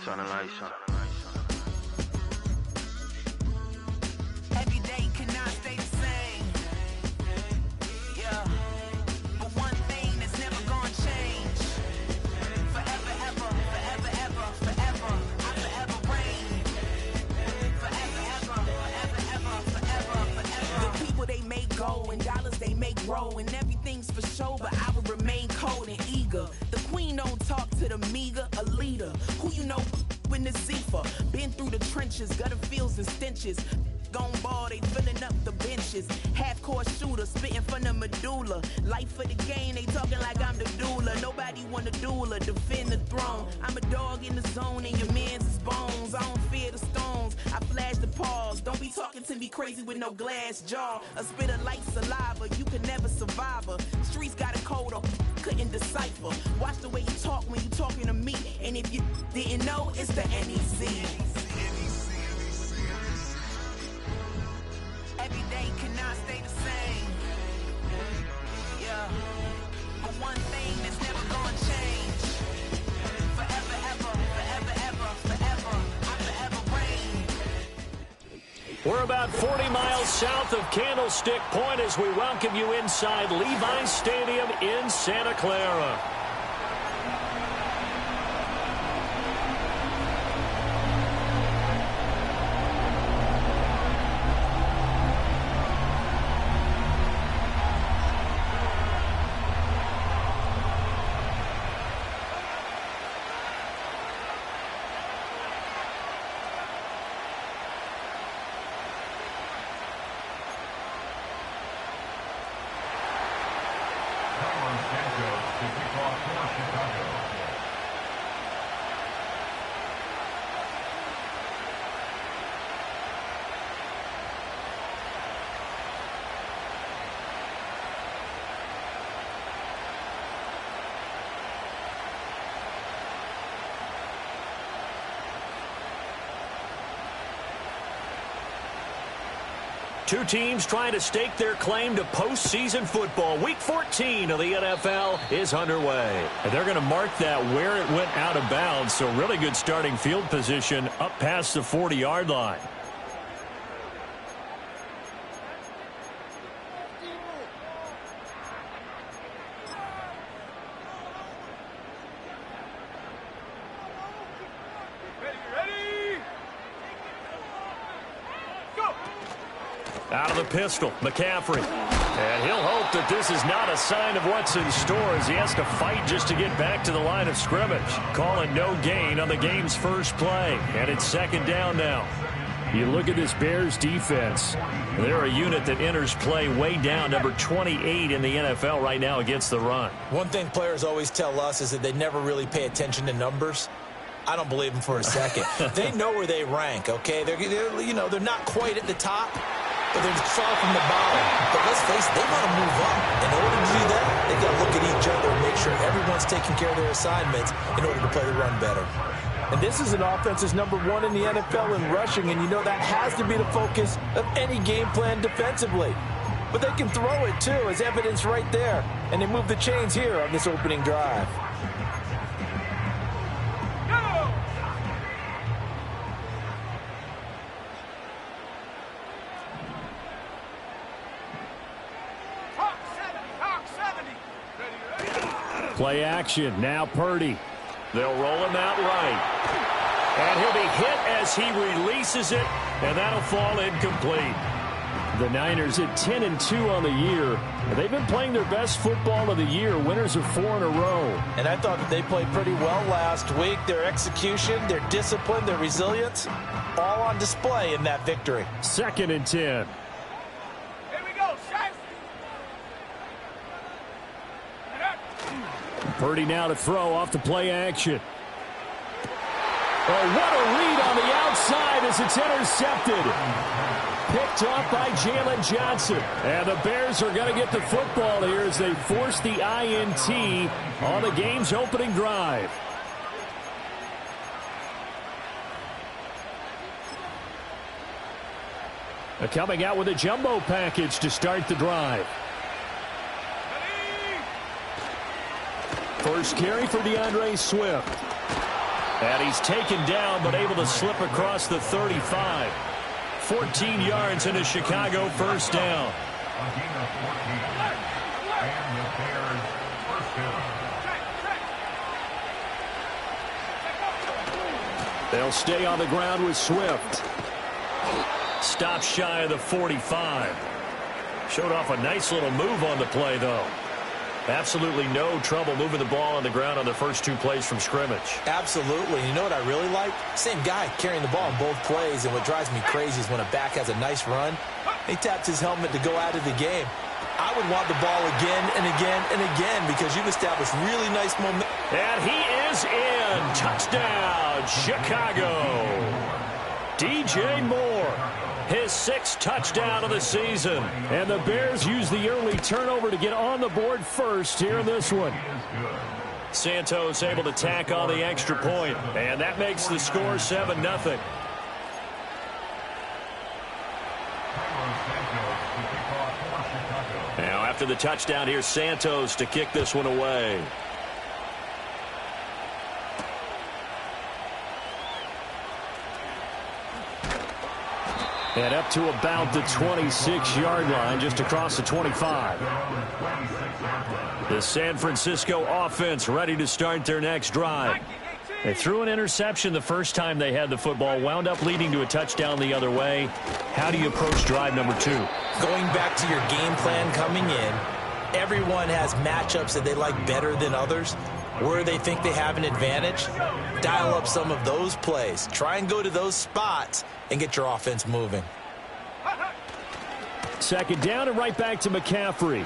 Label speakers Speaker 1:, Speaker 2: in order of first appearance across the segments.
Speaker 1: Turn the lights on.
Speaker 2: Every day cannot stay the same. Yeah. But one thing that's never gonna change. Forever, ever, forever, ever, forever. I forever reign. Forever, ever, forever, ever, forever, forever. The people they make go and dollars they make grow. And everything's for show, but I will remain cold and eager. The queen don't talk to the meager, a leader. Who you know in the Zephyr? Been through the trenches, gutter fields and stenches. Gone ball, they filling up the benches. Half-court shooter, spitting from the medulla. Life for the game, they talking like I'm the doula. Nobody want a doula, defend the throne. I'm a dog in the zone and your man's is bones. I don't fear the stones, I flash the paws. Don't be talking to me crazy with no glass jaw. A spit of light saliva, you can never survive her. Streets got a code up, couldn't decipher. Watch the way you talk when you talking to me. And if you didn't know, it's the NEC. Every day cannot stay the same. Yeah. But one thing that's never gonna change. Forever, ever, forever, ever, forever. I forever reign.
Speaker 3: We're about 40 miles south of Candlestick Point as we welcome you inside Levi's Stadium in Santa Clara. Two teams trying to stake their claim to postseason football. Week 14 of the NFL is underway. And they're going to mark that where it went out of bounds. So really good starting field position up past the 40-yard line. Out of the pistol, McCaffrey. And he'll hope that this is not a sign of what's in store as he has to fight just to get back to the line of scrimmage. Calling no gain on the game's first play. And it's second down now. You look at this Bears defense. They're a unit that enters play way down, number 28 in the NFL right now against the run.
Speaker 4: One thing players always tell us is that they never really pay attention to numbers. I don't believe them for a second. They know where they rank, okay? They're not quite at the top. But they're far from the bottom. But let's face it, they want to move up. In order to do that, they've got to look at each other and make sure everyone's taking care of their assignments in order to play the run better.
Speaker 5: And this is an offense that's number one in the NFL in rushing, and you know that has to be the focus of any game plan defensively. But they can throw it, too, as evidence right there. And they move the chains here on this opening drive.
Speaker 3: Play action. Now Purdy. They'll roll him out right. And he'll be hit as he releases it, and that'll fall incomplete. The Niners at 10-2 on the year. They've been playing their best football of the year. Winners of 4 in a row.
Speaker 5: And I thought that they played pretty well last week. Their execution, their discipline, their resilience, all on display in that victory.
Speaker 3: 2nd and 10. Purdy now to throw off the play action. Oh, what a read on the outside as it's intercepted. Picked off by Jalen Johnson. And the Bears are going to get the football here as they force the INT on the game's opening drive. They're coming out with a jumbo package to start the drive. First carry for DeAndre Swift. And he's taken down, but able to slip across the 35. 14 yards into Chicago, first down.
Speaker 1: A gain of 14. And the Bears first down.
Speaker 3: They'll stay on the ground with Swift. Stop shy of the 45. Showed off a nice little move on the play, though. Absolutely no trouble moving the ball on the ground on the first 2 plays from scrimmage.
Speaker 4: Absolutely. You know what I really like? Same guy carrying the ball in both plays, and what drives me crazy is when a back has a nice run, he taps his helmet to go out of the game. I would want the ball again and again and again because you've established really nice momentum.
Speaker 3: And he is in. Touchdown, Chicago. DJ Moore, his 6th touchdown of the season. And the Bears use the early turnover to get on the board first here in this one. Santos able to tack on the extra point, and that makes the score 7-0. Now after the touchdown, here's Santos to kick this one away. And up to about the 26-yard line, just across the 25. The San Francisco offense ready to start their next drive. They threw an interception the first time they had the football, wound up leading to a touchdown the other way. How do you approach drive number 2?
Speaker 4: Going back to your game plan coming in, everyone has matchups that they like better than others. Where they think they have an advantage, dial up some of those plays. Try and go to those spots and get your offense moving.
Speaker 3: Second down and right back to McCaffrey.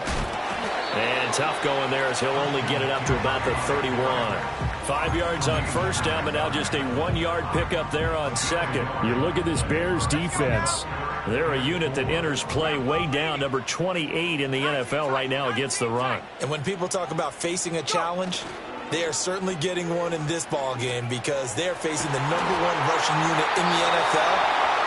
Speaker 3: And tough going there as he'll only get it up to about the 31. 5 yards on first down, but now just a 1-yard pickup there on second. You look at this Bears defense. They're a unit that enters play way down, number 28 in the NFL right now against the run.
Speaker 4: And when people talk about facing a challenge, they are certainly getting one in this ball game because they're facing the #1 rushing unit in the NFL,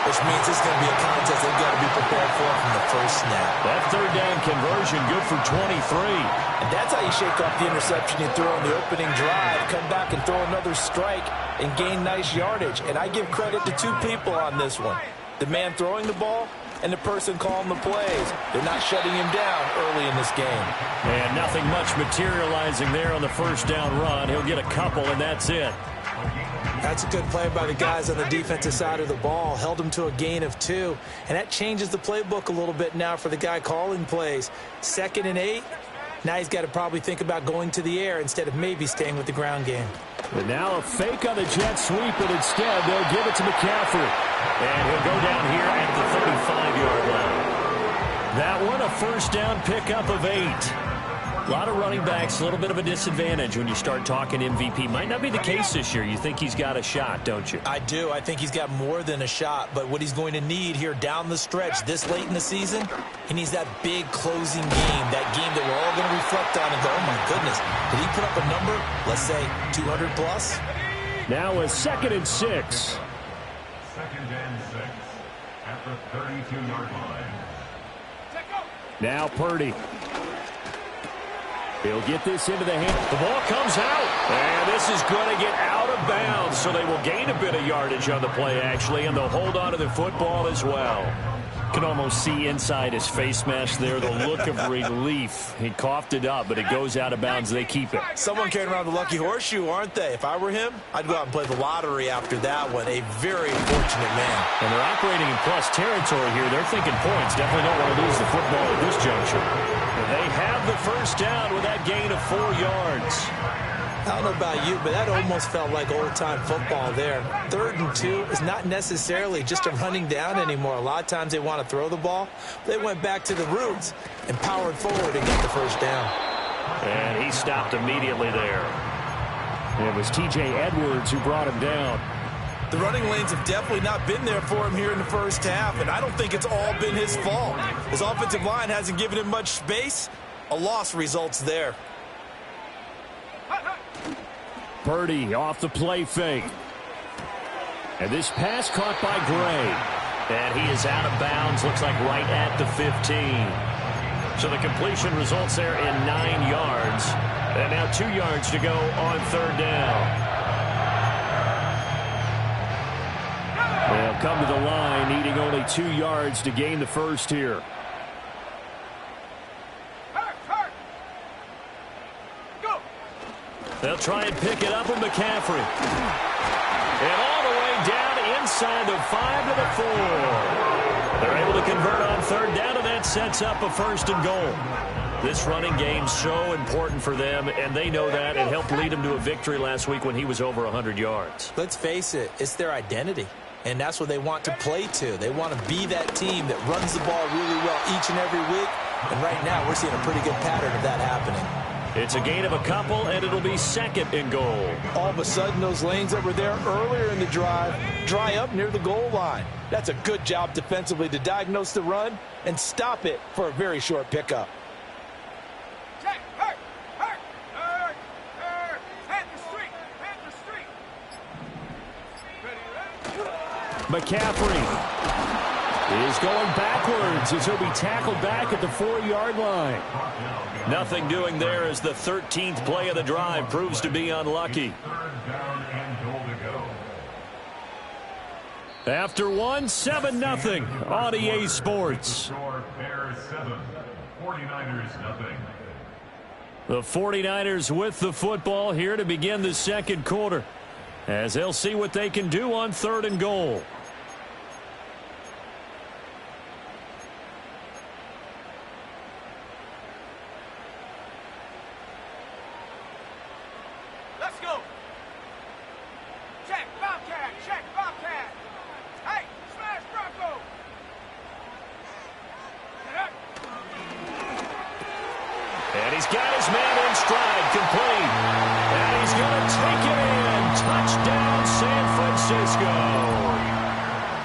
Speaker 4: which means this is going to be a contest they've got to be prepared for from the first snap.
Speaker 3: That third down conversion good for 23.
Speaker 5: And that's how you shake off the interception you threw on the opening drive, come back and throw another strike and gain nice yardage. And I give credit to 2 people on this one. The man throwing the ball and the person calling the plays. They're not shutting him down early in this game.
Speaker 3: And nothing much materializing there on the first down run. He'll get a couple, and that's it.
Speaker 4: That's a good play by the guys on the defensive side of the ball. Held him to a gain of 2. And that changes the playbook a little bit now for the guy calling plays. 2nd and 8. Now he's got to probably think about going to the air instead of maybe staying with the ground game.
Speaker 3: And now a fake on the jet sweep, but instead they'll give it to McCaffrey. And he'll go down here at the 35-yard line. That one a first down pickup of 8. A lot of running backs, a little bit of a disadvantage when you start talking MVP. Might not be the case this year. You think he's got a shot, don't you?
Speaker 4: I do. I think he's got more than a shot. But what he's going to need here down the stretch this late in the season, he needs that big closing game, that game that we're all going to reflect on and go, oh, my goodness, did he put up a number, let's say, 200-plus?
Speaker 3: Now a 2nd and 6.
Speaker 1: 2nd and 6 at the 32-yard line.
Speaker 3: Now Purdy. He'll get this into the hand. The ball comes out. And this is going to get out of bounds. So they will gain a bit of yardage on the play, actually, and they'll hold on to the football as well. Can almost see inside his face mask there the look of relief. He coughed it up, but it goes out of bounds. They keep it.
Speaker 4: Someone carrying around the lucky horseshoe, aren't they? If I were him, I'd go out and play the lottery after that one. A very fortunate man.
Speaker 3: And they're operating in plus territory here. They're thinking points. Definitely don't want to lose the football at this juncture. And they have the first down with that gain of 4 yards.
Speaker 4: I don't know about you, but that almost felt like old-time football there. 3rd and 2 is not necessarily just a running down anymore. A lot of times they want to throw the ball. They went back to the roots and powered forward and got the first down.
Speaker 3: And he stopped immediately there. It was T.J. Edwards who brought him down.
Speaker 4: The running lanes have definitely not been there for him here in the first half, and I don't think it's all been his fault. His offensive line hasn't given him much space. A loss results there.
Speaker 3: Purdy off the play fake. And this pass caught by Gray. And he is out of bounds, looks like right at the 15. So the completion results there in 9 yards. And now 2 yards to go on 3rd down. They'll come to the line, needing only 2 yards to gain the first here. They'll try and pick it up with McCaffrey. And all the way down inside the 5 to the 4. They're able to convert on third down, and that sets up a 1st and goal. This running game's so important for them, and they know that. It helped lead them to a victory last week when he was over 100 yards.
Speaker 4: Let's face it, it's their identity, and that's what they want to play to. They want to be that team that runs the ball really well each and every week, and right now we're seeing a pretty good pattern of that happening.
Speaker 3: It's a gain of a couple, and it'll be 2nd and goal.
Speaker 5: All of a sudden, those lanes that were there earlier in the drive dry up near the goal line. That's a good job defensively to diagnose the run and stop it for a very short pickup.
Speaker 3: McCaffrey is going backwards as he'll be tackled back at the 4-yard line. Nothing doing there as the 13th play of the drive proves to be unlucky. After 1, 7-0 on EA Sports. The 49ers with the football here to begin the 2nd quarter, as they'll see what they can do on 3rd and goal.
Speaker 2: Let's go. Check, Bobcat. Check, Bobcat. Hey, smash Bronco.
Speaker 3: And he's got his man in stride, complete. And he's going to take it in. Touchdown, San Francisco.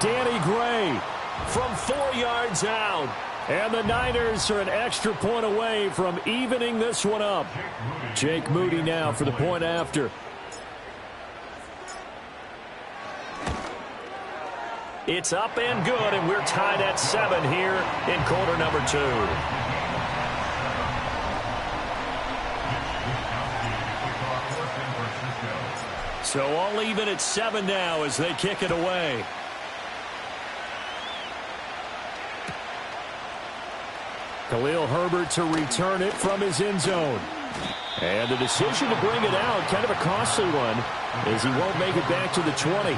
Speaker 3: Danny Gray from 4 yards out. And the Niners are an extra point away from evening this one up. Jake Moody now for the point after. It's up and good, and we're tied at 7 here in quarter number 2. So all even at 7 now as they kick it away. Khalil Herbert to return it from his end zone. And the decision to bring it out, kind of a costly one, as he won't make it back to the 20.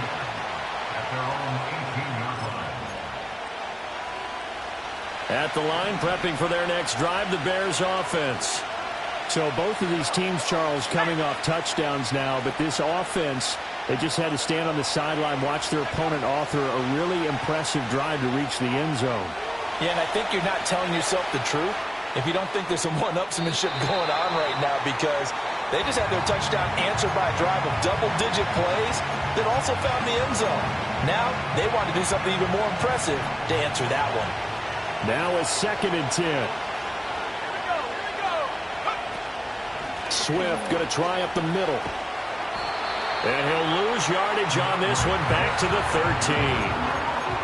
Speaker 3: At the line, prepping for their next drive, the Bears offense. So both of these teams, Charles, coming off touchdowns now, but this offense, they just had to stand on the sideline, watch their opponent author a really impressive drive to reach the end zone.
Speaker 5: Yeah, and I think you're not telling yourself the truth if you don't think there's some one-upsmanship going on right now, because they just had their touchdown answered by a drive of double-digit plays that also found the end zone. Now they want to do something even more impressive to answer that one.
Speaker 3: Now a 2nd and 10. Swift going to try up the middle. And he'll lose yardage on this one back to the 13.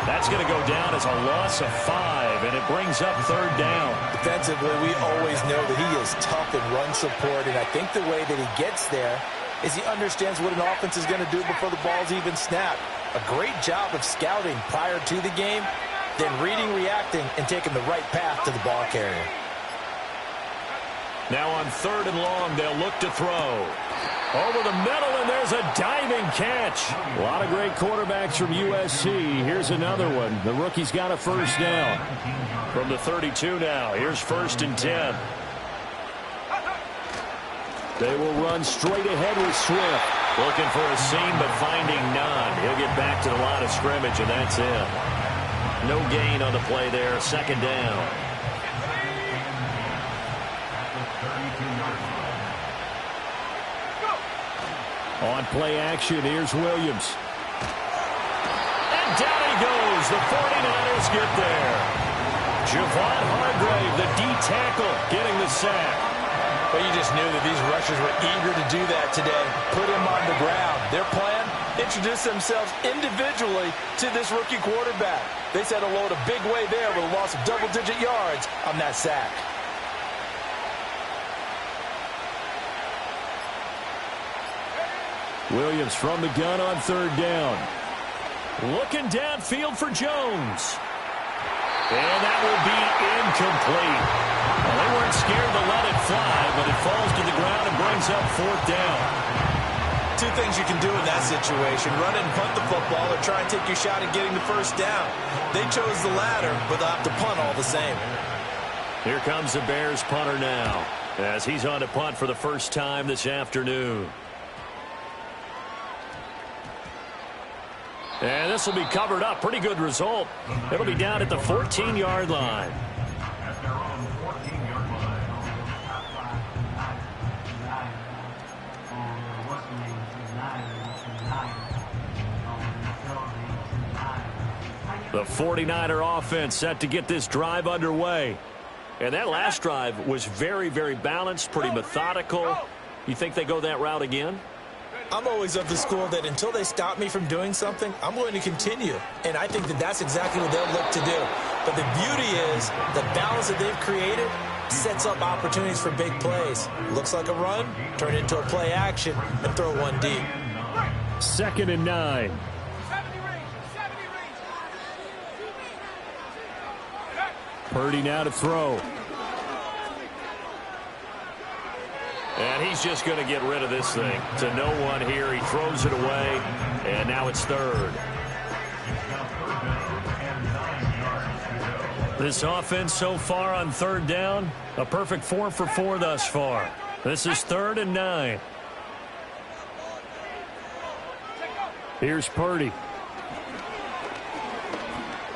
Speaker 3: That's going to go down as a loss of 5, and it brings up 3rd down.
Speaker 4: Defensively, we always know that he is tough in run support, and I think the way that he gets there is he understands what an offense is going to do before the ball's even snapped. A great job of scouting prior to the game, then reading, reacting, and taking the right path to the ball carrier.
Speaker 3: Now on 3rd and long, they'll look to throw. Over the middle, and there's a diving catch. A lot of great quarterbacks from USC. Here's another one. The rookie's got a 1st down. From the 32 now, here's 1st and 10. They will run straight ahead with Swift. Looking for a seam, but finding none. He'll get back to the line of scrimmage, and that's it. No gain on the play there. 2nd down. On play action, here's Williams. And down he goes. The 49ers get there. Javon Hargrave, the D tackle, getting the sack.
Speaker 5: But you just knew that these rushers were eager to do that today. Put him on the ground. Their plan, introduce themselves individually to this rookie quarterback. They set a load a big way there with a loss of double-digit yards on that sack.
Speaker 3: Williams from the gun on 3rd down. Looking downfield for Jones. And that will be incomplete. Well, they weren't scared to let it fly, but it falls to the ground and brings up 4th down.
Speaker 4: Two things you can do in that situation: run and punt the football, or try and take your shot at getting the first down. They chose the latter, but they'll have to punt all the same.
Speaker 3: Here comes the Bears punter now, as he's on to punt for the first time this afternoon. And this will be covered up. Pretty good result. It'll be down at the 14-yard line.
Speaker 1: At their own 14-yard line.
Speaker 3: The 49er offense set to get this drive underway. And that last drive was very, very balanced, pretty methodical. You think they go that route again?
Speaker 4: I'm always of the school that until they stop me from doing something, I'm going to continue. And I think that that's exactly what they'll look to do. But the beauty is the balance that they've created sets up opportunities for big plays. Looks like a run, turn it into a play action, and throw one deep.
Speaker 3: 2nd and 9. Purdy now to throw. And he's just going to get rid of this thing to no one here. He throws it away, and now it's 3rd. This offense so far on 3rd down, a perfect 4 for 4 thus far. This is 3rd and 9. Here's Purdy.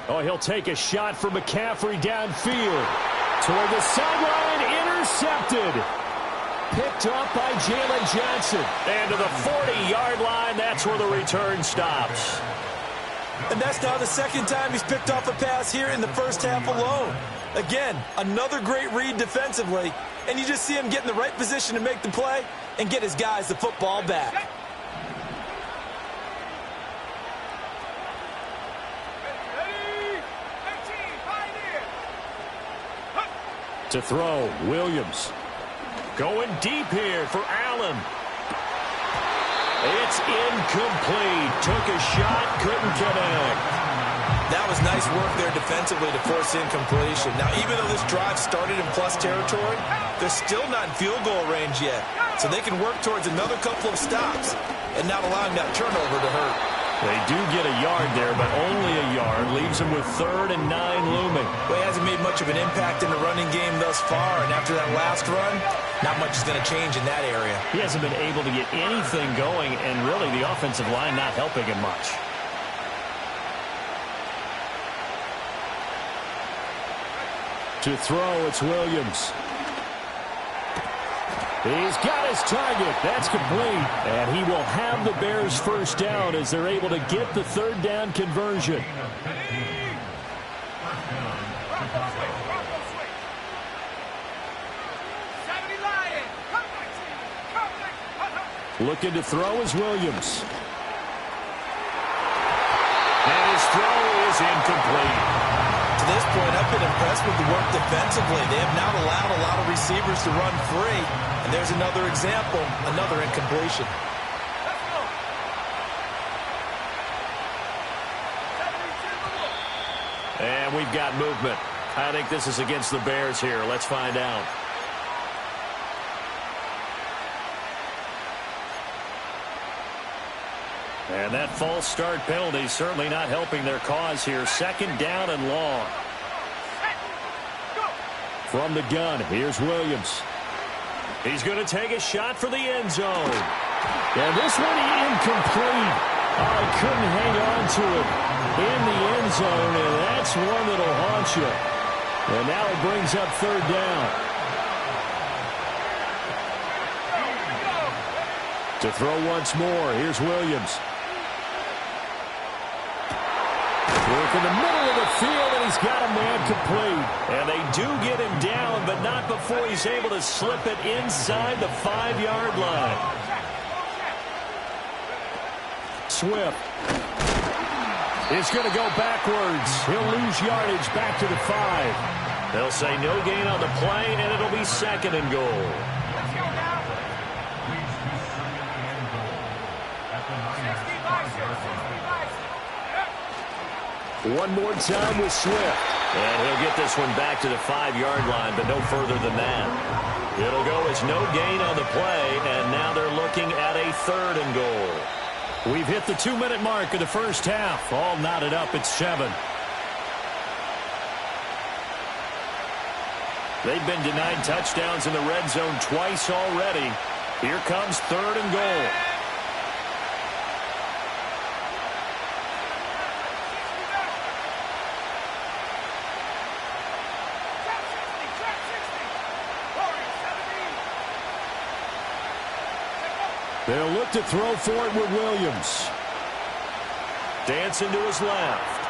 Speaker 3: Oh, he'll take a shot for McCaffrey downfield. Toward the sideline, intercepted. Picked up by Jalen Johnson. And to the 40-yard line, that's where the return stops.
Speaker 4: And that's now the 2nd time he's picked off a pass here in the first half alone. Again, another great read defensively. And you just see him get in the right position to make the play and get his guys the football back.
Speaker 3: To throw, Williams. Going deep here for Allen. It's incomplete. Took a shot, couldn't connect.
Speaker 4: That was nice work there defensively to force incompletion. Now, even though this drive started in plus territory, they're still not in field goal range yet. So they can work towards another couple of stops and not allowing that turnover to hurt.
Speaker 3: They do get a yard there, but only a yard. Leaves them with 3rd and 9 looming.
Speaker 4: Well, he hasn't made much of an impact in the running game thus far, and after that last run, not much is going to change in that area.
Speaker 3: He hasn't been able to get anything going, and really the offensive line not helping him much. To throw, it's Williams. He's got his target. That's complete. And he will have the Bears first down as they're able to get the 3rd down conversion. Looking to throw is Williams. And his throw is incomplete.
Speaker 4: To this point, I've been impressed with the work defensively. They have now allowed a lot of receivers to run free. And there's another example, another incompletion.
Speaker 3: And we've got movement. I think this is against the Bears here. Let's find out. And that false start penalty certainly not helping their cause here. 2nd down and long. From the gun, here's Williams. He's going to take a shot for the end zone. And this one incomplete. Oh, he couldn't hang on to it in the end zone, and that's one that'll haunt you. And now it brings up 3rd down. To throw once more, here's Williams. Work in the middle of the field, and he's got a man complete. And they do get him down, but not before he's able to slip it inside the 5-yard line. Swift is going to go backwards. He'll lose yardage back to the 5. They'll say no gain on the play, and it'll be 2nd and goal. One more time with Swift. And he'll get this one back to the 5-yard line, but no further than that. It'll go as no gain on the play, and now they're looking at a 3rd and goal. We've hit the 2-minute mark of the first half. All knotted up at 7. They've been denied touchdowns in the red zone twice already. Here comes 3rd and goal. They'll look to throw for it with Williams. Dancing to his left.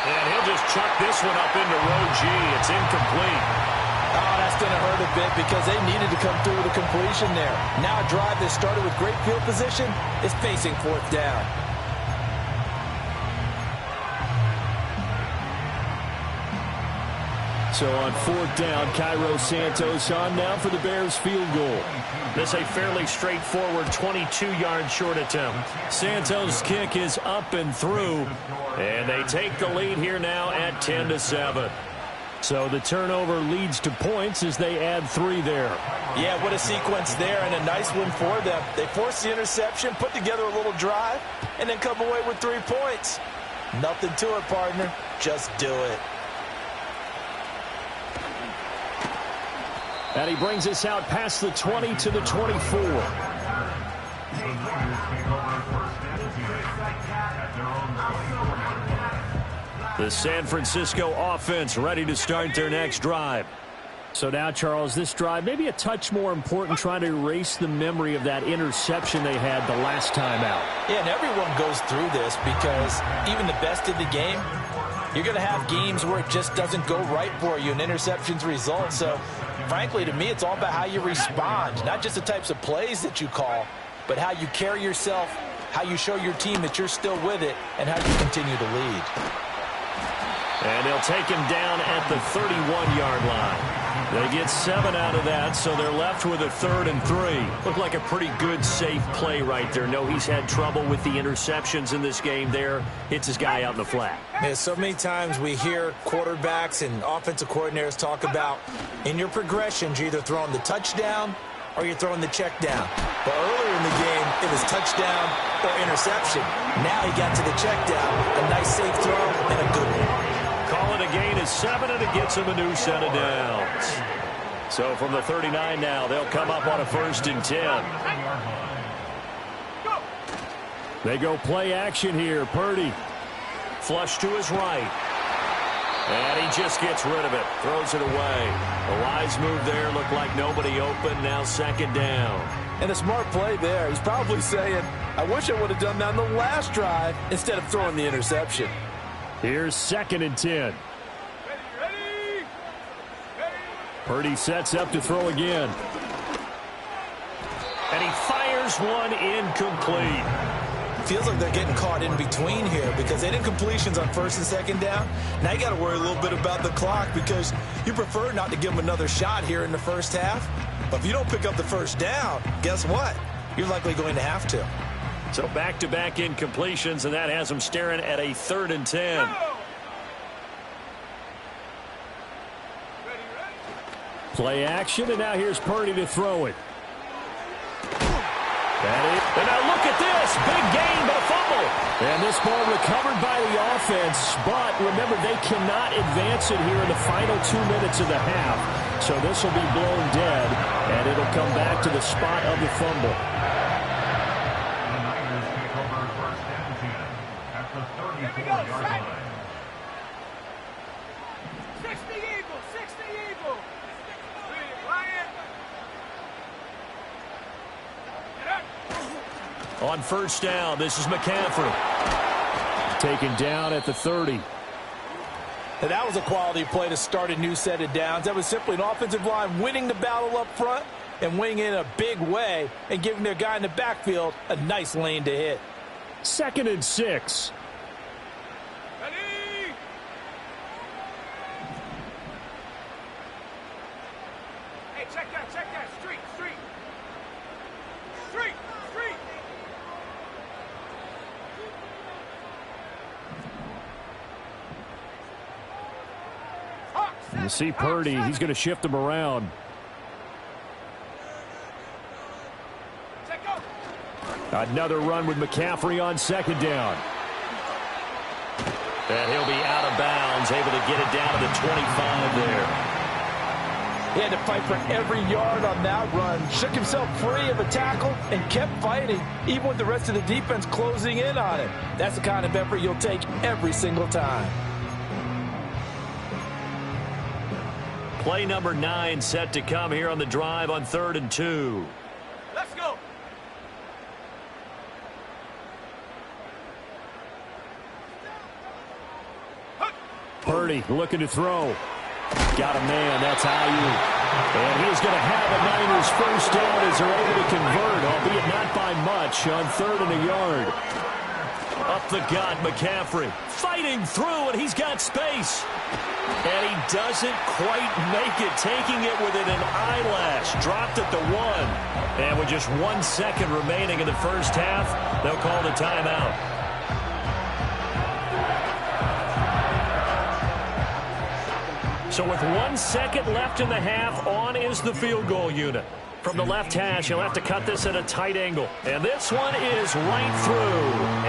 Speaker 3: And he'll just chuck this one up into row G. It's incomplete.
Speaker 5: Oh, that's going to hurt a bit because they needed to come through with a completion there. Now a drive that started with great field position is facing 4th down.
Speaker 3: So on 4th down, Cairo Santos on now for the Bears field goal. This a fairly straightforward 22-yard short attempt. Santos' kick is up and through, and they take the lead here now at 10-7. So the turnover leads to points as they add 3 there.
Speaker 5: Yeah, what a sequence there, and a nice one for them. They force the interception, put together a little drive, and then come away with 3 points. Nothing to it, partner. Just do it.
Speaker 3: And he brings us out past the 20 to the 24. The San Francisco offense ready to start their next drive. So now, Charles, this drive maybe a touch more important, trying to erase the memory of that interception they had the last time out.
Speaker 5: Yeah, and everyone goes through this because even the best in the game, you're going to have games where it just doesn't go right for you and interceptions result. So, frankly, to me, it's all about how you respond, not just the types of plays that you call, but how you carry yourself, how you show your team that you're still with it, and how you continue to lead.
Speaker 3: And they'll take him down at the 31-yard line. They get 7 out of that, so they're left with a 3rd and 3. Looked like a pretty good, safe play right there. No, he's had trouble with the interceptions in this game there. Hits his guy out in the flat.
Speaker 4: Yeah, so many times we hear quarterbacks and offensive coordinators talk about in your progressions, you're either throwing the touchdown or you're throwing the check down. But earlier in the game, it was touchdown or interception. Now he got to the check down, a nice safe throw, and a good one.
Speaker 3: Call it a gain of 7, and it gets him a new set of downs. So from the 39 now, they'll come up on a 1st and 10. They go play action here. Purdy. Flush to his right. And he just gets rid of it. Throws it away. A wise move there. Looked like nobody open. Now 2nd down.
Speaker 5: And a smart play there. He's probably saying, I wish I would have done that on the last drive instead of throwing the interception.
Speaker 3: Here's 2nd and 10. Purdy sets up to throw again. And he fires one incomplete.
Speaker 4: Feels like they're getting caught in between here because they did completions on 1st and 2nd down. Now you got to worry a little bit about the clock because you prefer not to give them another shot here in the first half. But if you don't pick up the 1st down, guess what? You're likely going to have to.
Speaker 3: So back-to-back incompletions, and that has them staring at a 3rd and 10. Play action, and now here's Purdy to throw it. And now look at this. Big gain, but a fumble. And this ball recovered by the offense. But remember, they cannot advance it here in the final 2 minutes of the half. So this will be blown dead, and it'll come back to the spot of the fumble.
Speaker 1: The Niners take over 1st and 10 at the 34-yard line.
Speaker 6: 60 Eagles, 60 Eagles. Ryan.
Speaker 3: On 1st down, this is McCaffrey. Taken down at the 30.
Speaker 5: And that was a quality play to start a new set of downs. That was simply an offensive line winning the battle up front and winning in a big way and giving their guy in the backfield a nice lane to hit.
Speaker 3: 2nd and 6.
Speaker 6: Ready? Hey, check that. Street.
Speaker 3: And you see Purdy, he's going to shift them around. Another run with McCaffrey on second down. And he'll be out of bounds, able to get it down to the 25 there.
Speaker 5: He had to fight for every yard on that run. Shook himself free of a tackle and kept fighting, even with the rest of the defense closing in on him. That's the kind of effort you'll take every single time.
Speaker 3: Play number 9 set to come here on the drive on 3rd and 2.
Speaker 6: Let's go.
Speaker 3: Purdy looking to throw. Got a man, that's Ayuk. And he's going to have a Niners first down as they're able to convert, albeit not by much, on 3rd and a yard. Up the gut, McCaffrey fighting through, and he's got space. And he doesn't quite make it, taking it within an eyelash. Dropped at the 1. And with just 1 second remaining in the first half, they'll call the timeout. So with 1 second left in the half, on is the field goal unit. From the left hash, he'll have to cut this at a tight angle. And this one is right through.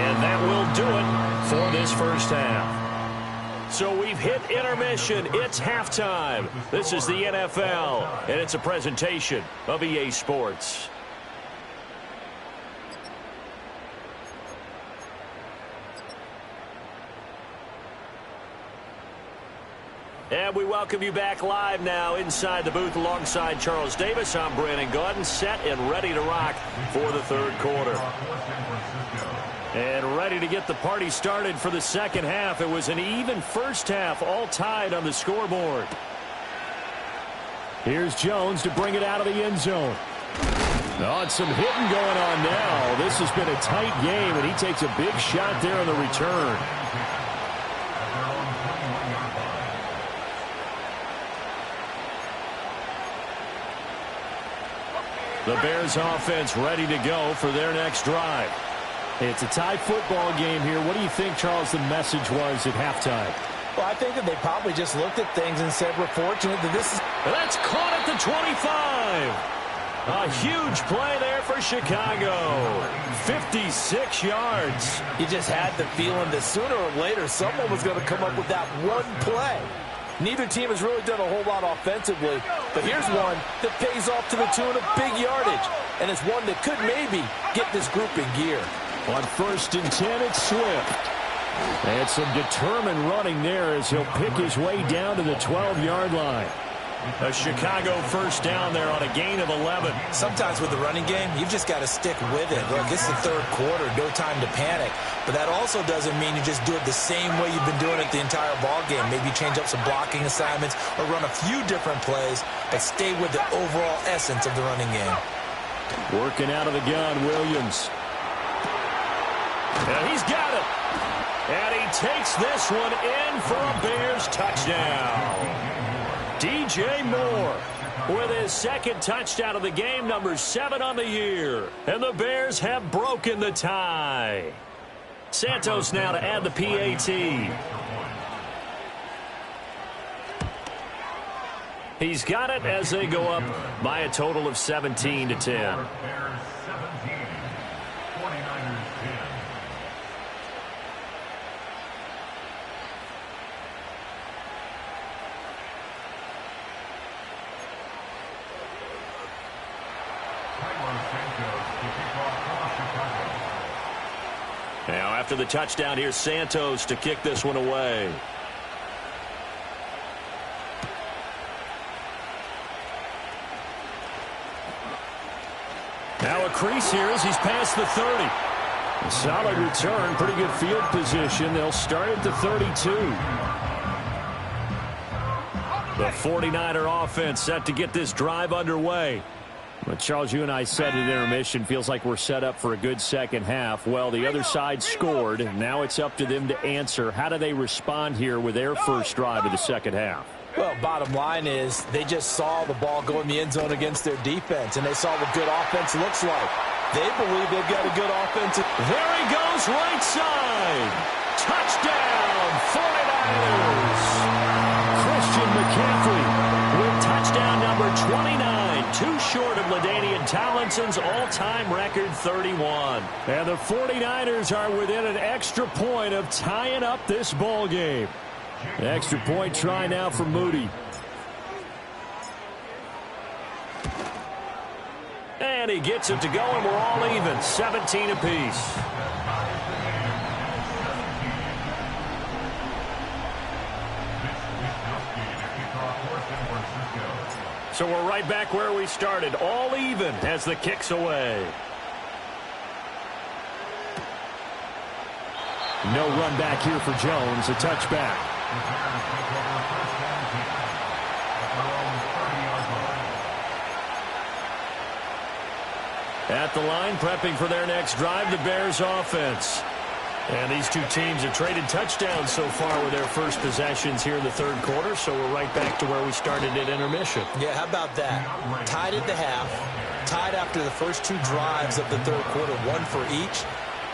Speaker 3: And that will do it for this first half. So we've hit intermission. It's halftime. This is the NFL, and it's a presentation of EA Sports. And we welcome you back live now inside the booth alongside Charles Davis. I'm Brandon Gaudin, set and ready to rock for the third quarter. And ready to get the party started for the second half. It was an even first half, all tied on the scoreboard. Here's Jones to bring it out of the end zone. Oh, and some hitting going on now. This has been a tight game, and he takes a big shot there on the return. The Bears offense ready to go for their next drive. It's a tie football game here. What do you think, Charles, the message was at halftime?
Speaker 5: Well, I think that they probably just looked at things and said, we're fortunate that this is...
Speaker 3: And that's caught at the 25. A huge play there for Chicago. 56 yards.
Speaker 5: You just had the feeling that sooner or later someone was going to come up with that one play. Neither team has really done a whole lot offensively, but here's one that pays off to the tune of big yardage, and it's one that could maybe get this group in gear.
Speaker 3: On 1st and 10, it's Swift. And some determined running there as he'll pick his way down to the 12-yard line. A Chicago first down there on a gain of 11.
Speaker 4: Sometimes with the running game, you've just got to stick with it. Look, it's the third quarter, no time to panic. But that also doesn't mean you just do it the same way you've been doing it the entire ball game. Maybe change up some blocking assignments or run a few different plays, but stay with the overall essence of the running game.
Speaker 3: Working out of the gun, Williams. And he's got it. And he takes this one in for a Bears touchdown. DJ Moore with his second touchdown of the game, number 7 on the year. And the Bears have broken the tie. Santos now to add the PAT. He's got it as they go up by a total of 17-10. Now after the touchdown, here's Santos to kick this one away. Now a crease here as he's past the 30. A solid return, pretty good field position. They'll start at the 32. The 49er offense set to get this drive underway. But Charles, you and I said at intermission, feels like we're set up for a good second half. Well, the other side scored. Now it's up to them to answer. How do they respond here with their first drive of the second half?
Speaker 5: Well, bottom line is they just saw the ball go in the end zone against their defense, and they saw what good offense looks like. They believe they've got a good offense.
Speaker 3: There he goes, right side. Touchdown, 49ers. Christian McCaffrey First down number 29, too short of LaDainian Tomlinson's all-time record 31. And the 49ers are within an extra point of tying up this ball game. Extra point try now for Moody. And he gets it to go, and we're all even, 17 apiece. So we're right back where we started, all even as the kick's away. No run back here for Jones, a touchback. At the line, prepping for their next drive, the Bears offense. And these two teams have traded touchdowns so far with their first possessions here in the third quarter, so we're right back to where we started at intermission.
Speaker 4: Yeah, how about that? Tied at the half, tied after the first two drives of the third quarter, one for each.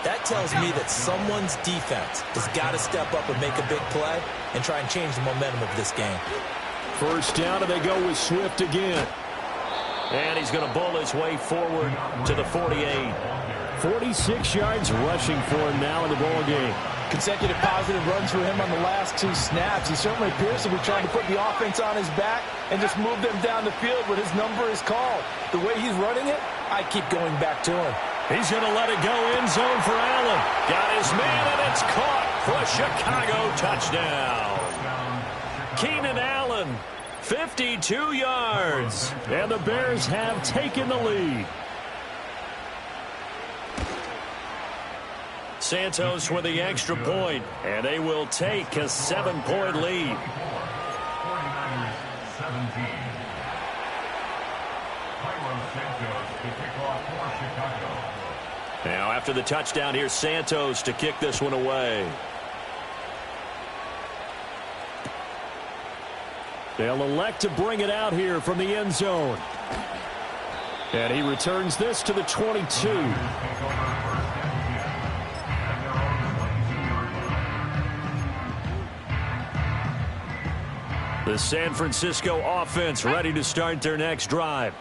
Speaker 4: That tells me that someone's defense has got to step up and make a big play and try and change the momentum of this game.
Speaker 3: First down, and they go with Swift again. And he's going to bowl his way forward to the 48. 46 yards rushing for him now in the ball game.
Speaker 5: Consecutive positive runs for him on the last two snaps. He certainly appears to be trying to put the offense on his back and just move them down the field when his number is called. The way he's running it, I keep going back to him.
Speaker 3: He's going to let it go end zone for Allen. Got his man, and it's caught for a Chicago touchdown. Keenan Allen, 52 yards. And the Bears have taken the lead. Santos with the extra point, and they will take a 7-point lead.
Speaker 1: 49ers 17. Santos to kick off for Chicago.
Speaker 3: Now after the touchdown, here's Santos to kick this one away. They'll elect to bring it out here from the end zone. And he returns this to the 22. The San Francisco offense ready to start their next drive.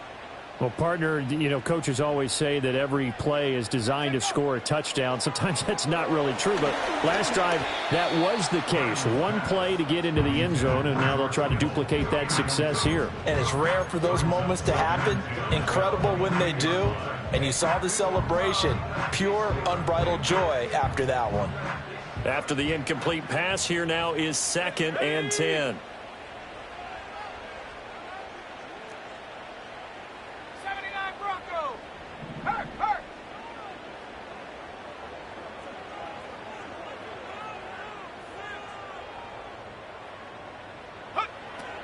Speaker 7: Well, partner, you know, coaches always say that every play is designed to score a touchdown. Sometimes that's not really true, but last drive, that was the case. One play to get into the end zone, and now they'll try to duplicate that success here.
Speaker 5: And it's rare for those moments to happen. Incredible when they do. And you saw the celebration. Pure, unbridled joy after that one.
Speaker 3: After the incomplete pass, here now is 2nd and 10.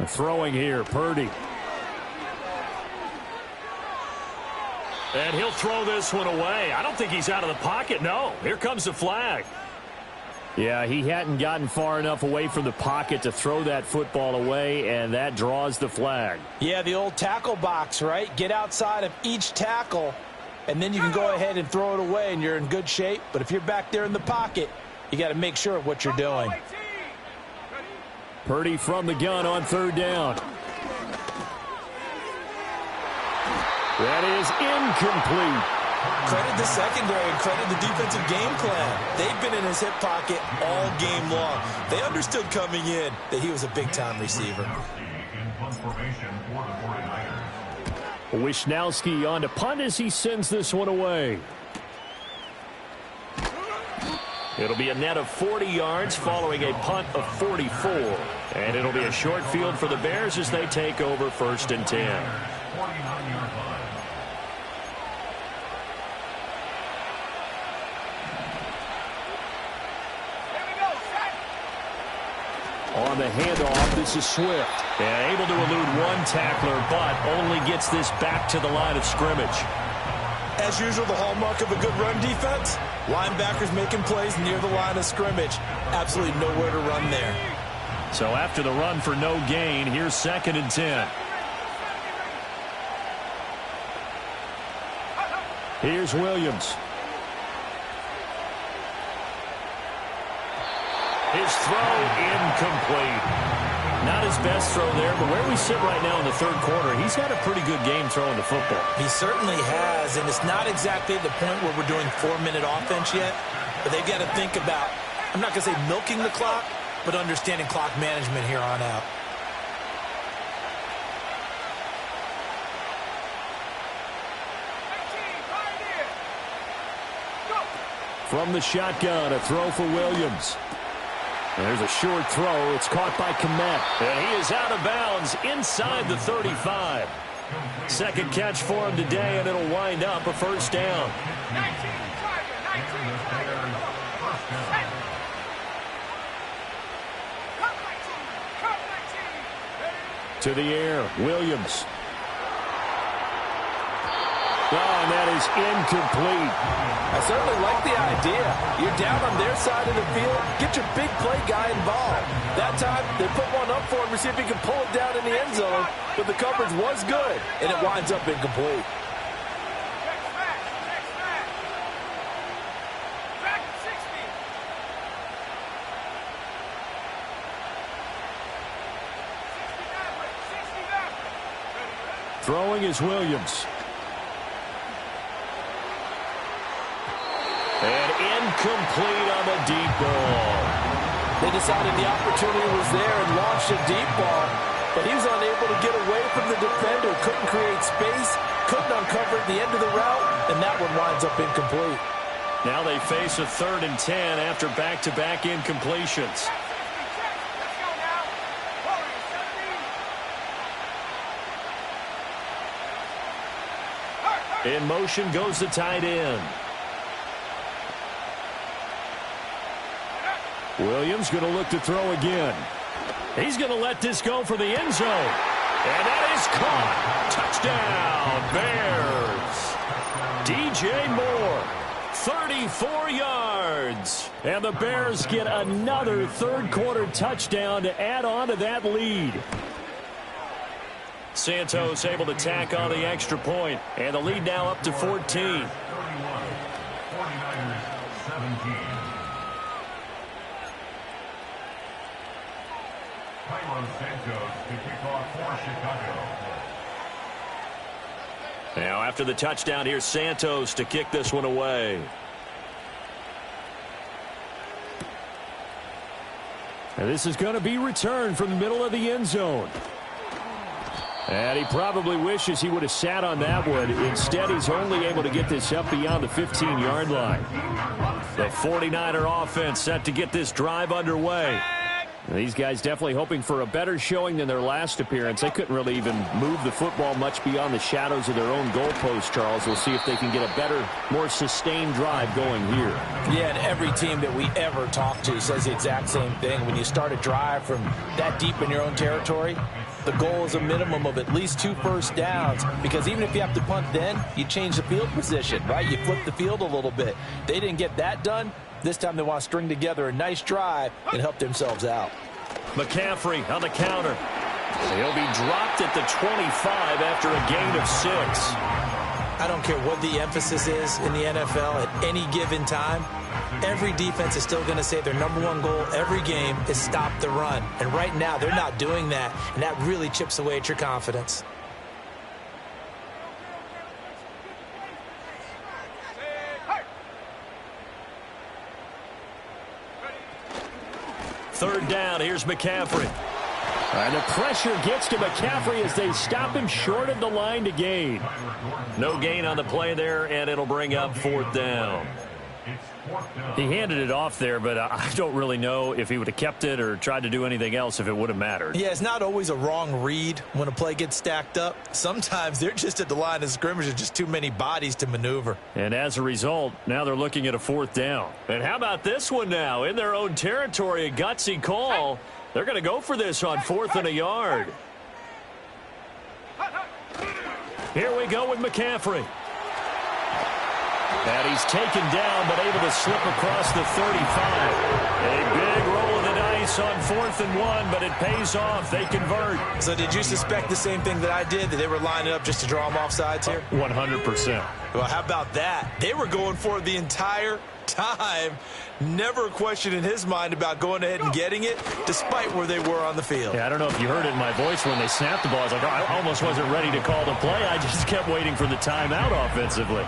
Speaker 7: Throwing here, Purdy.
Speaker 3: And he'll throw this one away. I don't think he's out of the pocket. No, here comes the flag.
Speaker 7: Yeah, he hadn't gotten far enough away from the pocket to throw that football away, and that draws the flag.
Speaker 5: Yeah, the old tackle box, right? Get outside of each tackle, and then you can go ahead and throw it away, and you're in good shape. But if you're back there in the pocket, you got to make sure of what you're doing.
Speaker 7: Purdy from the gun on 3rd down. That is incomplete.
Speaker 4: Credit the secondary and credit the defensive game plan. They've been in his hip pocket all game long. They understood coming in that he was a big-time receiver.
Speaker 1: In punt formation for the 49ers.
Speaker 7: Wisnowski on to punt as he sends this one away.
Speaker 3: It'll be a net of 40 yards following a punt of 44. And it'll be a short field for the Bears as they take over 1st and 10.
Speaker 1: 49-yard line.
Speaker 3: On the handoff, this is Swift. And able to elude one tackler, but only gets this back to the line of scrimmage.
Speaker 4: As usual, the hallmark of a good run defense, linebackers making plays near the line of scrimmage. Absolutely nowhere to run there.
Speaker 3: So after the run for no gain, here's 2nd and 10.
Speaker 7: Here's Williams.
Speaker 3: His throw incomplete. Not his best throw there, but where we sit right now in the third quarter, he's had a pretty good game throwing the football.
Speaker 4: He certainly has, and it's not exactly the point where we're doing 4-minute offense yet, but they've got to think about, I'm not going to say milking the clock, but understanding clock management here on out.
Speaker 7: From the shotgun, a throw for Williams. There's a short throw. It's caught by Kmet.
Speaker 3: And he is out of bounds inside the 35. Second catch for him today, and it'll wind up a first down.
Speaker 6: 19, Tiger, 19, Tiger.
Speaker 7: To the air, Williams. Oh, and that is incomplete.
Speaker 5: I certainly like the idea. You're down on their side of the field. Get your big play guy involved. That time, they put one up for him to see if he can pull it down in the end zone. But the coverage was good, and it winds up incomplete.
Speaker 7: Throwing is Williams.
Speaker 3: And incomplete on the deep ball.
Speaker 5: They decided the opportunity was there and launched a deep ball, but he was unable to get away from the defender, couldn't create space, couldn't uncover at the end of the route, and that one winds up incomplete.
Speaker 3: Now they face a 3rd and 10 after back-to-back incompletions. In motion goes the tight end.
Speaker 7: Williams going to look to throw again.
Speaker 3: He's going to let this go for the end zone. And that is caught. Touchdown, Bears. DJ Moore, 34 yards. And the Bears get another third-quarter touchdown to add on to that lead. Santos able to tack on the extra point, and the lead now up to 14.
Speaker 1: 49ers 17. Carlos Santos to kick off for Chicago.
Speaker 3: Now after the touchdown, here's Santos to kick this one away.
Speaker 7: And this is going to be returned from the middle of the end zone. And he probably wishes he would have sat on that one. Instead, he's only able to get this up beyond the 15-yard line.
Speaker 3: The 49er offense set to get this drive underway.
Speaker 7: And these guys definitely hoping for a better showing than their last appearance. They couldn't really even move the football much beyond the shadows of their own goalpost, Charles. We'll see if they can get a better, more sustained drive going here.
Speaker 5: Yeah, and every team that we ever talk to says the exact same thing. When you start a drive from that deep in your own territory, the goal is a minimum of at least 2 first downs, because even if you have to punt then, you change the field position, right? You flip the field a little bit. They didn't get that done. This time they want to string together a nice drive and help themselves out.
Speaker 3: McCaffrey on the counter. He'll be dropped at the 25 after a gain of 6.
Speaker 4: I don't care what the emphasis is in the NFL at any given time. Every defense is still going to say their #1 goal every game is stop the run. And right now they're not doing that, and that really chips away at your confidence.
Speaker 3: Third down, here's McCaffrey.
Speaker 7: And the pressure gets to McCaffrey as they stop him short of the line to gain.
Speaker 3: No gain on the play there, and it'll bring up 4th down.
Speaker 7: He handed it off there, but I don't really know if he would have kept it or tried to do anything else if it would have mattered.
Speaker 4: Yeah, it's not always a wrong read when a play gets stacked up. Sometimes they're just at the line of scrimmage with just too many bodies to maneuver.
Speaker 7: And as a result, now they're looking at a 4th down.
Speaker 3: And how about this one now? In their own territory, a gutsy call. They're going to go for this on 4th and a yard. Here we go with McCaffrey. And he's taken down, but able to slip across the 35. A big roll of the dice on 4th and 1, but it pays off. They convert.
Speaker 4: So did you suspect the same thing that I did, that they were lining up just to draw them off sides here?
Speaker 7: 100%.
Speaker 4: Well, how about that? They were going for the entire time. Never a question in his mind about going ahead and getting it, despite where they were on the field.
Speaker 3: Yeah, I don't know if you heard it in my voice when they snapped the ball. I was like, oh, I almost wasn't ready to call the play. I just kept waiting for the timeout offensively.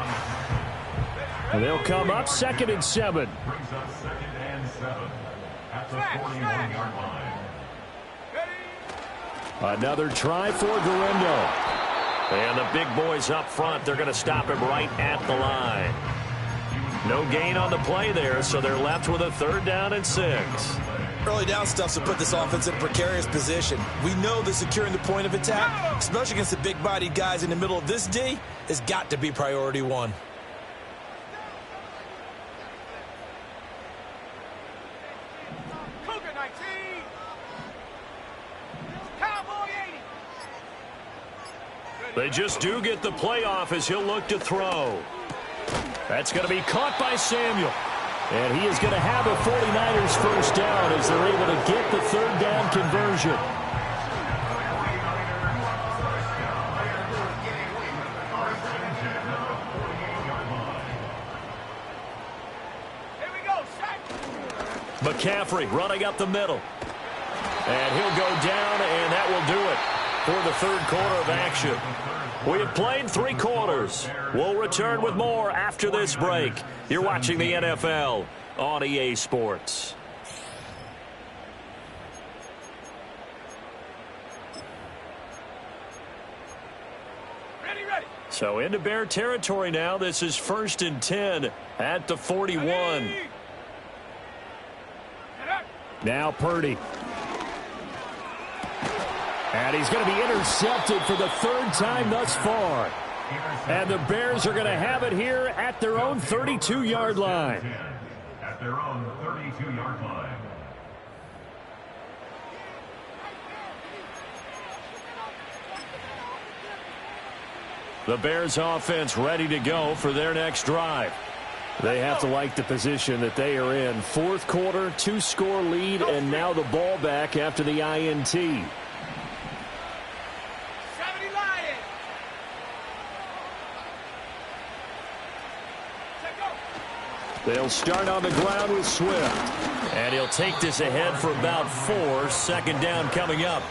Speaker 3: And they'll come up 2nd and 7.
Speaker 1: Brings up 2nd and 7 at the 41-yard line.
Speaker 3: Another try for Guerrero. And the big boys up front, they're going to stop him right at the line. No gain on the play there, so they're left with a 3rd down and 6.
Speaker 4: Early down stuff to put this offense in a precarious position. We know that securing the point of attack, especially against the big-bodied guys in the middle of this D, has got to be priority 1.
Speaker 6: Cougar 19. Cowboy 80.
Speaker 3: They just do get the playoff as he'll look to throw. That's going to be caught by Samuel. And he is going to have a 49ers first down as they're able to get the 3rd down conversion.
Speaker 6: Here we go, set.
Speaker 3: McCaffrey running up the middle. And he'll go down, and that will do it for the 3rd quarter of action. We have played 3 quarters. We'll return with more after this break. You're watching the NFL on EA Sports.
Speaker 6: Ready.
Speaker 3: So into Bear territory now. This is 1st and 10 at the 41.
Speaker 7: Now Purdy. And he's going to be intercepted for the 3rd time thus far. And the Bears are going to have it here at their own 32-yard line.
Speaker 1: At their own 32-yard line.
Speaker 3: The Bears offense ready to go for their next drive.
Speaker 7: They have to like the position that they are in. 4th quarter, 2-score lead, and now the ball back after the INT.
Speaker 3: They'll start on the ground with Swift. And he'll take this ahead for about 4. 2nd down coming up.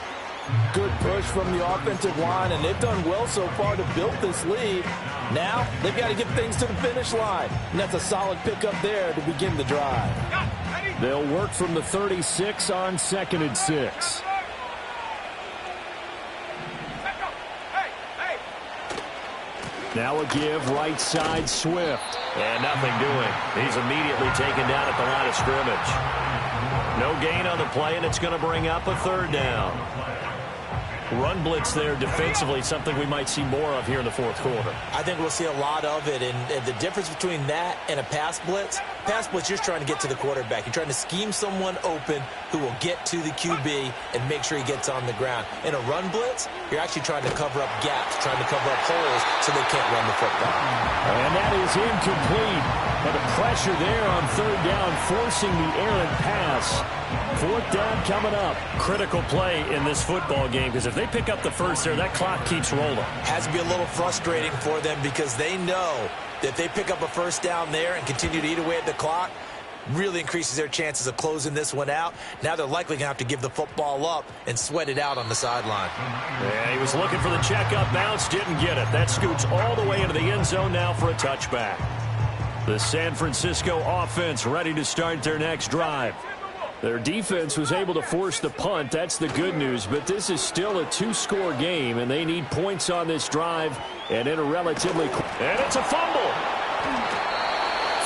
Speaker 5: Good push from the offensive line, and they've done well so far to build this lead. Now, they've got to get things to the finish line, and that's a solid pickup there to begin the drive.
Speaker 7: They'll work from the 36 on 2nd and 6. Now a give right side Swift.
Speaker 3: And nothing doing. He's immediately taken down at the line of scrimmage. No gain on the play, and it's going to bring up a 3rd down. Run blitz there defensively, something we might see more of here in the 4th quarter.
Speaker 4: I think we'll see a lot of it, and the difference between that and a pass blitz, you're trying to get to the quarterback. You're trying to scheme someone open who will get to the QB and make sure he gets on the ground. In a run blitz, you're actually trying to cover up gaps, trying to cover up holes so they can't run the football.
Speaker 7: And that is incomplete. But the pressure there on 3rd down, forcing the errant pass. 4th down coming up.
Speaker 3: Critical play in this football game, because if they pick up the first there, that clock keeps rolling.
Speaker 4: Has to be a little frustrating for them because they know that if they pick up a 1st down there and continue to eat away at the clock, really increases their chances of closing this one out. Now they're likely going to have to give the football up and sweat it out on the sideline.
Speaker 3: Yeah, he was looking for the check-up bounce, didn't get it. That scoots all the way into the end zone now for a touchback. The San Francisco offense ready to start their next drive.
Speaker 7: Their defense was able to force the punt. That's the good news. But this is still a 2-score game, and they need points on this drive. And in a relatively...
Speaker 3: And it's a fumble.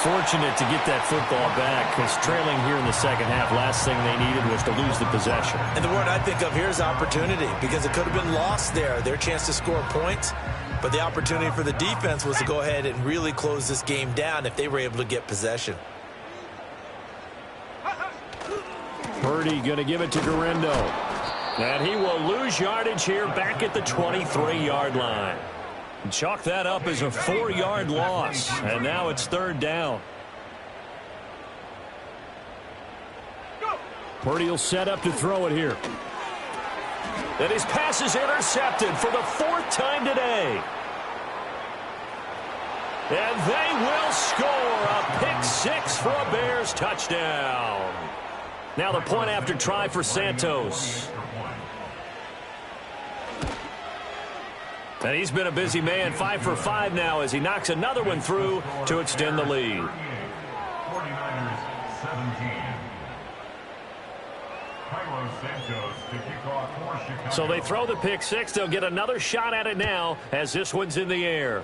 Speaker 3: Fortunate to get that football back, because trailing here in the 2nd half, last thing they needed was to lose the possession.
Speaker 4: And the word I think of here is opportunity, because it could have been lost there, their chance to score points. But the opportunity for the defense was to go ahead and really close this game down if they were able to get possession.
Speaker 7: Purdy going to give it to Guerrero.
Speaker 3: And he will lose yardage here back at the 23-yard line. Chalk that up as a 4-yard loss. And now it's 3rd down.
Speaker 7: Purdy will set up to throw it here.
Speaker 3: And his pass is intercepted for the 4th time today. And they will score a pick six for a Bears touchdown. Now the point after try for Santos. And he's been a busy man, 5 for 5 now as he knocks another one through to extend the lead.
Speaker 1: 49ers 17.
Speaker 3: So they throw the pick six. They'll get another shot at it now as this one's in the air.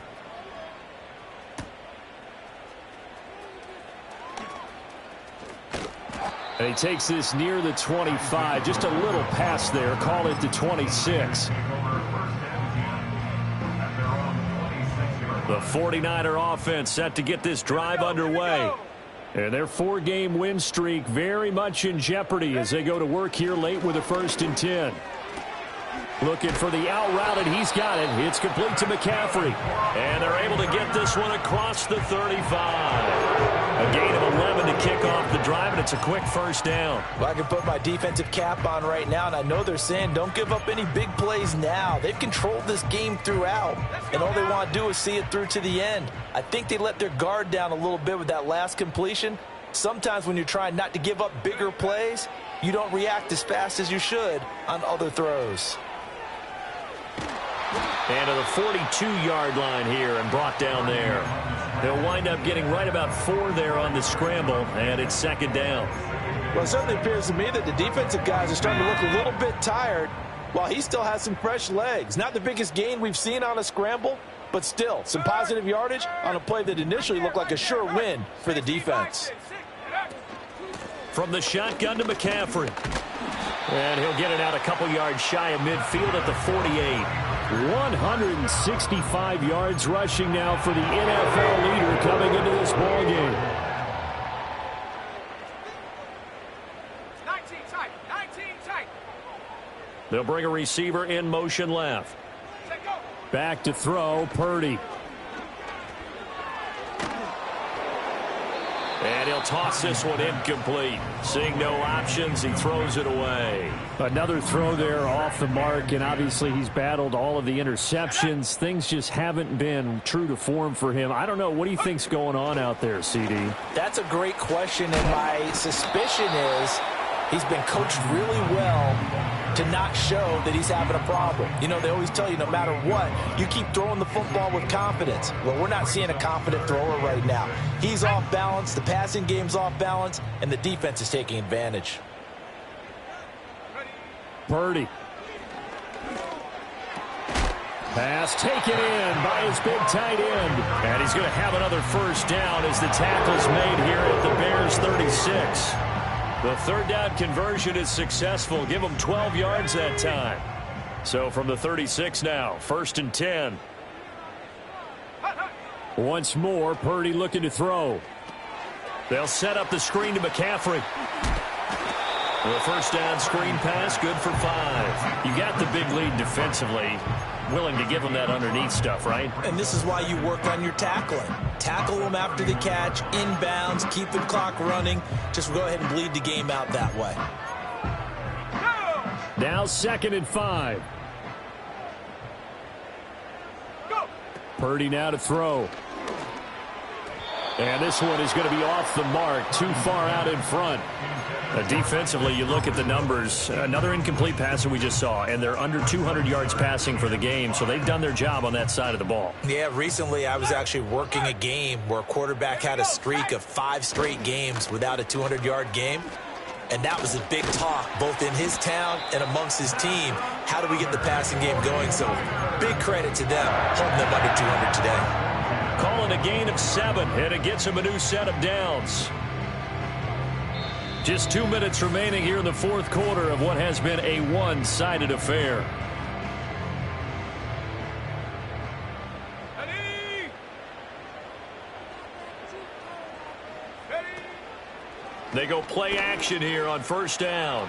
Speaker 7: And he takes this near the 25. Just a little pass there. Call it the 26.
Speaker 3: The 49er offense set to get this drive underway. And their 4-game win streak very much in jeopardy as they go to work here late with a 1st and 10. Looking for the out route, and he's got it. It's complete to McCaffrey. And they're able to get this one across the 35. A gain of 11 to kick off the drive, and it's a quick 1st down.
Speaker 5: Well, I can put my defensive cap on right now, and I know they're saying don't give up any big plays now. They've controlled this game throughout, and all they want to do is see it through to the end. I think they let their guard down a little bit with that last completion. Sometimes when you're trying not to give up bigger plays, you don't react as fast as you should on other throws.
Speaker 3: And to the 42-yard line here and brought down there. They'll wind up getting right about 4 there on the scramble, and it's 2nd down.
Speaker 5: Well, it certainly appears to me that the defensive guys are starting to look a little bit tired while he still has some fresh legs. Not the biggest gain we've seen on a scramble, but still some positive yardage on a play that initially looked like a sure win for the defense.
Speaker 3: From the shotgun to McCaffrey. And he'll get it out a couple yards shy of midfield at the 48.
Speaker 7: 165 yards rushing now for the NFL leader coming into this ball game.
Speaker 6: 19 tight. 19 tight.
Speaker 3: They'll bring a receiver in motion left.
Speaker 6: Set, go.
Speaker 7: Back to throw, Purdy.
Speaker 3: And he'll toss this one incomplete. Seeing no options, he throws it away.
Speaker 7: Another throw there off the mark, and obviously he's battled all of the interceptions. Things just haven't been true to form for him. I don't know. What do you think's going on out there, CD?
Speaker 5: That's a great question, and my suspicion is he's been coached really well to not show that he's having a problem. You know, they always tell you no matter what, you keep throwing the football with confidence. Well, we're not seeing a confident thrower right now. He's off balance, the passing game's off balance, and the defense is taking advantage.
Speaker 7: Purdy. Pass taken in by his big tight end.
Speaker 3: And he's going to have another 1st down as the tackle's made here at the Bears 36. The 3rd down conversion is successful. Give them 12 yards that time. So from the 36 now, 1st and 10.
Speaker 7: Once more, Purdy looking to throw.
Speaker 3: They'll set up the screen to McCaffrey. The 1st down screen pass, good for 5. You got the big lead defensively. Willing to give them that underneath stuff, right?
Speaker 4: And this is why you work on your tackling. Tackle them after the catch, inbounds, keep the clock running. Just go ahead and bleed the game out that way.
Speaker 7: Now 2nd and 5.
Speaker 6: Go.
Speaker 7: Purdy now to throw. And this one is going to be off the mark, too far out in front.
Speaker 3: Defensively, you look at the numbers. Another incomplete pass that we just saw, and they're under 200 yards passing for the game, so they've done their job on that side of the ball.
Speaker 4: Yeah, recently I was actually working a game where a quarterback had a streak of 5 straight games without a 200-yard game, and that was a big talk both in his town and amongst his team. How do we get the passing game going? So big credit to them holding them under 200 today.
Speaker 3: Calling a gain of 7, and it gets him a new set of downs. Just 2 minutes remaining here in the 4th quarter of what has been a one-sided affair.
Speaker 6: Ready. Ready.
Speaker 3: They go play action here on 1st down.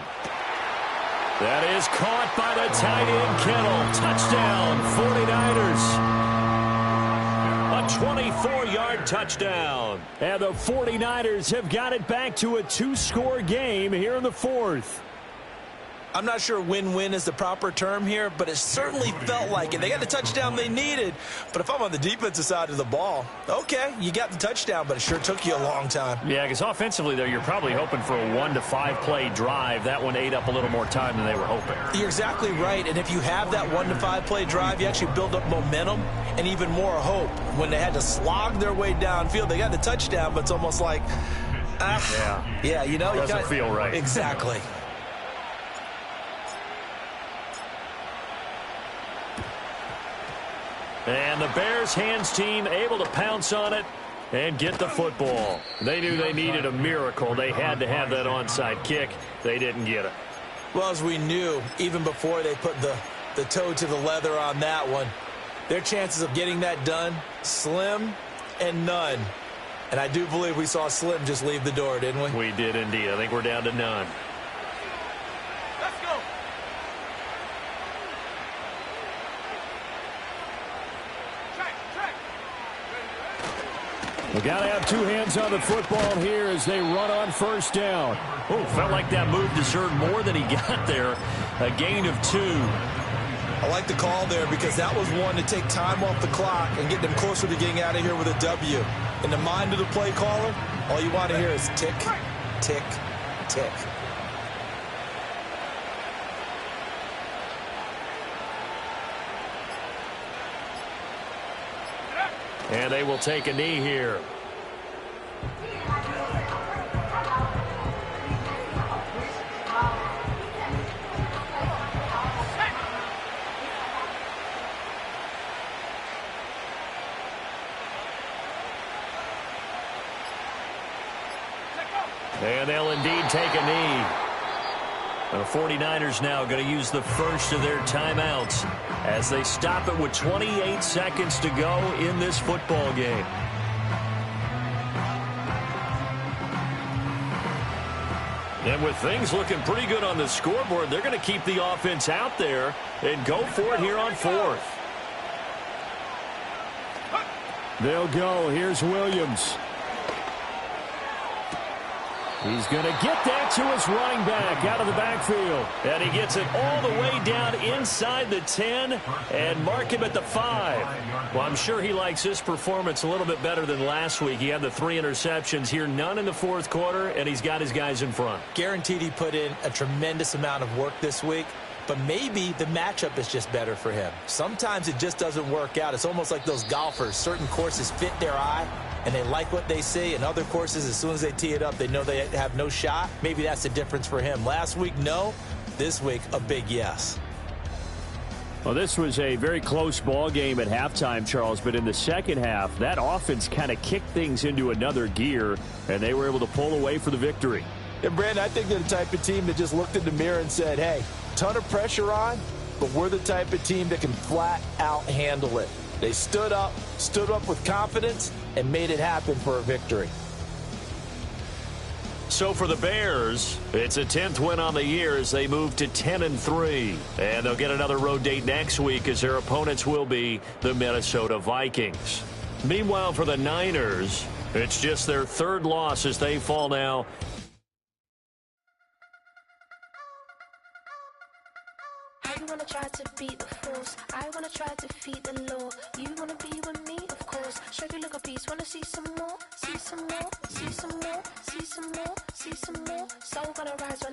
Speaker 3: That is caught by the tight end Kittle. Touchdown, 49ers. A 24-yard touchdown.
Speaker 7: And the 49ers have got it back to a 2-score game here in the 4th.
Speaker 4: I'm not sure win-win is the proper term here, but it certainly felt like it. They got the touchdown they needed, but if I'm on the defensive side of the ball, okay, you got the touchdown, but it sure took you a long time.
Speaker 3: Yeah, because offensively, though, you're probably hoping for a 1 to 5 play drive. That one ate up a little more time than they were hoping.
Speaker 4: You're exactly right, and if you have that 1 to 5 play drive, you actually build up momentum and even more hope. When they had to slog their way downfield, they got the touchdown, but it's almost like, yeah, you know,
Speaker 3: doesn't feel right.
Speaker 4: Exactly.
Speaker 3: And the Bears hands team able to pounce on it and get the football. They knew they needed a miracle. They had to have that onside kick. They didn't get it.
Speaker 4: Well, as we knew, even before they put the toe to the leather on that one, their chances of getting that done, slim and none. And I do believe we saw Slim just leave the door, didn't we?
Speaker 3: We did indeed. I think we're down to none.
Speaker 6: Let's go. Track.
Speaker 7: We got to have 2 hands on the football here as they run on first down.
Speaker 3: Oh, felt like that move deserved more than he got there. A gain of 2.
Speaker 4: I like the call there because that was one to take time off the clock and get them closer to getting out of here with a W. In the mind of the play caller, all you want to hear is tick, tick, tick.
Speaker 3: And they will take a knee here. And they'll indeed take a knee. The 49ers now going to use the first of their timeouts as they stop it with 28 seconds to go in this football game. And with things looking pretty good on the scoreboard, they're going to keep the offense out there and go for it here on 4th.
Speaker 7: They'll go. Here's Williams. He's going to get that to his running back out of the backfield.
Speaker 3: And he gets it all the way down inside the 10 and mark him at the 5. Well, I'm sure he likes this performance a little bit better than last week. He had the 3 interceptions here, none in the 4th quarter, and he's got his guys in front.
Speaker 4: Guaranteed he put in a tremendous amount of work this week, but maybe the matchup is just better for him. Sometimes it just doesn't work out. It's almost like those golfers. Certain courses fit their eye, and they like what they see. And other courses, as soon as they tee it up, they know they have no shot. Maybe that's the difference for him. Last week, no. This week, a big yes.
Speaker 7: Well, this was a very close ball game at halftime, Charles, but in the second half, that offense kind of kicked things into another gear, and they were able to pull away for the victory.
Speaker 5: And, Brandon, I think they're the type of team that just looked in the mirror and said, hey, ton of pressure on, but we're the type of team that can flat out handle it. They stood up with confidence, and made it happen for a victory.
Speaker 3: So for the Bears, it's a 10th win on the year as they move to 10-3. And they'll get another road date next week as their opponents will be the Minnesota Vikings. Meanwhile, for the Niners, it's just their 3rd loss as they fall now.
Speaker 8: I wanna try to beat the force. I wanna try to defeat the law. You wanna be with me, of course. Show you look a piece. Wanna see some more? See some more? See some more? See some more? See some more? So gonna rise when